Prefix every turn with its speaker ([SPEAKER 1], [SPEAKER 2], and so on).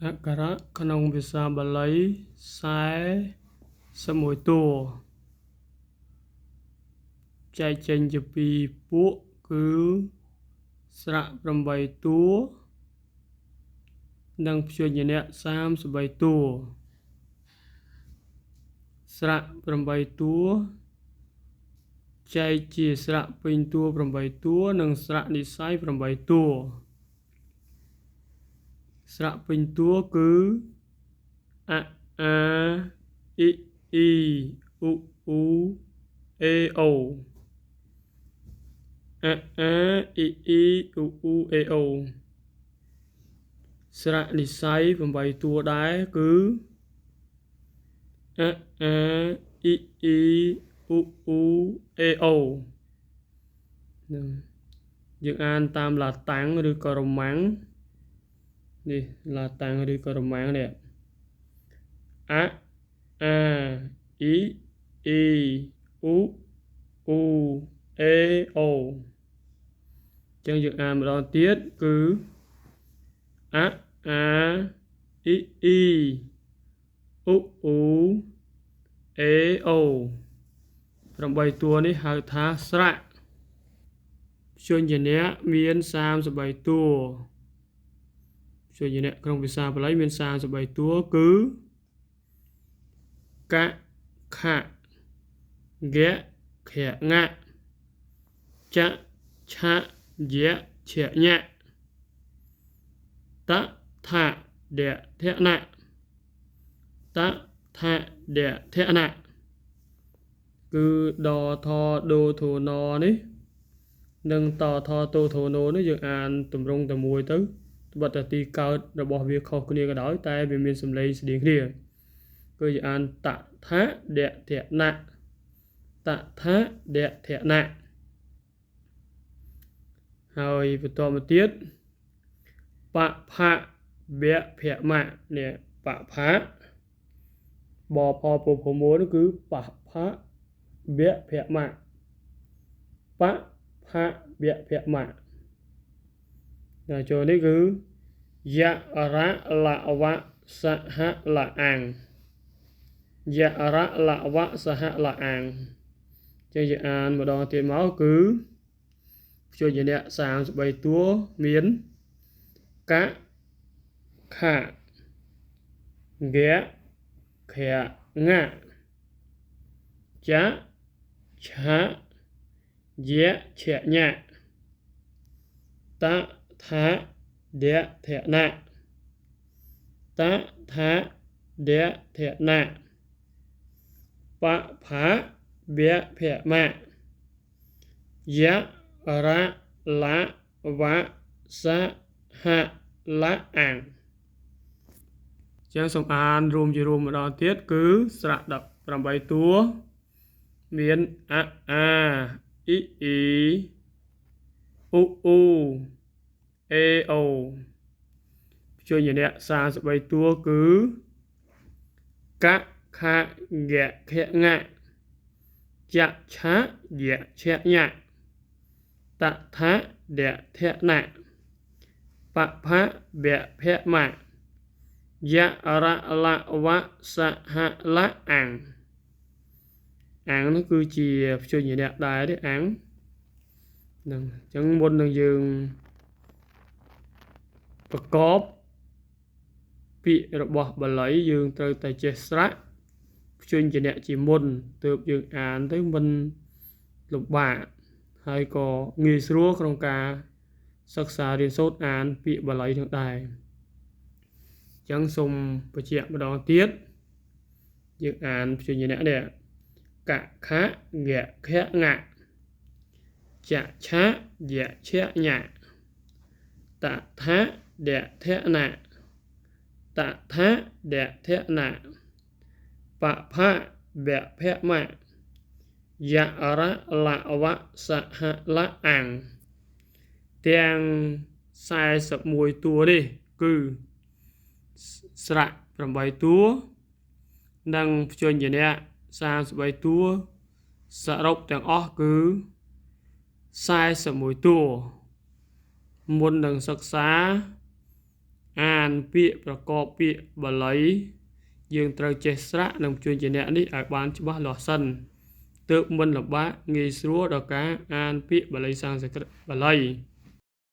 [SPEAKER 1] อักขระขนมภาษาบาลีสายสมุยตัวใจเจนจะปีปุคือสระประใบตัวดังช่วยอย่างเนี้ย30ตัวสระประใบตัวใจจีสระเป็นตัวประใบตัวนังสระนิสัยประใบตัวสระเป็นตัวคืออะอาอิอีอุอูเอโออะอาอิอีอุอูเอโอสระนิสัยประใบตัวได้คืออะอาอิอีอุอูเอโอយើងអានតាមឡាតាំងឬក៏រ៉ូម៉ាំងនេះឡាតាំងឬក៏រ៉ូម៉ាំងនេះอะอาอิอีอุอูเอโอចឹងយើងអានម្ដងទៀតគឺอะอาอิอีอุอูเอโอ8តួនេះហៅថាស្រៈជួយជាអ្នកមាន33តួជួយជាអ្នកក្នុងភាសាបាលីមាន33តួគឺកខហ្គខងចឆយឆញតថដធនតថដធនគឺដថដូធននេះនឹងតថតូធនោនេះយើងអានតម្រង់តែមួយទៅបទទីកើតរបស់វាខុសគ្នាក៏ដោយតែវាមានសម្លេងស្តៀងគ្នាគឺយើងអានតថដធនតថដធនហើយបន្តមកទៀតបផៈវៈភមៈនេះបផៈបផពភមនោះគឺបផៈវៈភមៈបផៈវៈភមៈចូលនេះគឺយៈរៈលវៈសហលអាំងយៈរៈលវៈសហលអាំងចឹងយើងអានម្ដងទៀតមកគឺជួយជាអ្នក33តួមានកខហ្គខងចឆយឆញតថដធនតថដធនបផៈវៈភមៈយៈរៈលវៈសហលអាំងចឹងសូមអានរួមជារួមម្ដងទៀតគឺស្រៈ18តួមានអអាអ៊ីអ៊ីឧអ៊ូអេអូជួយជាអ្នក33តួគឺកខហ្គខងចឆយឆញតថដធនបផៈវៈភមៈយៈរៈលវៈសហលអាំងអាំងនោះគឺជាជួយជាអ្នកដែរទេអាំងហ្នឹងអញ្ចឹងមុននឹងយើងប្រកបពាក្យរបស់បាលីយើងត្រូវតែចេះស្រៈជួយជាអ្នកជាមុនទើបយើងអានទៅមិនលំបាកហើយក៏ងាយស្រួលក្នុងការសិក្សារៀនសូត្រអានពាក្យបាលីនឹងដែរអញ្ចឹងសូមបញ្ជាក់ម្ដងទៀតយើងអានជួយជាអ្នកនេះកខហ្គខងចឆយឆញតថដធនតថដធនបផៈវៈភមៈយៈរៈលវៈសហលអាំងទាំង41តួនេះគឺស្រៈ8តួនិងព្យញ្ជនៈ33តួសរុបទាំងអស់គឺ41តួមុននឹងសិក្សា អានពាក្យប្រកបពាក្យបាលីយើងត្រូវចេះស្រៈនិងជួយជាអ្នកនេះឲ្យបានច្បាស់លាស់សិនទើបមិនលំបាកងាយស្រួលដល់ការអានពាក្យបាលីសំស្ក្រឹតបាលី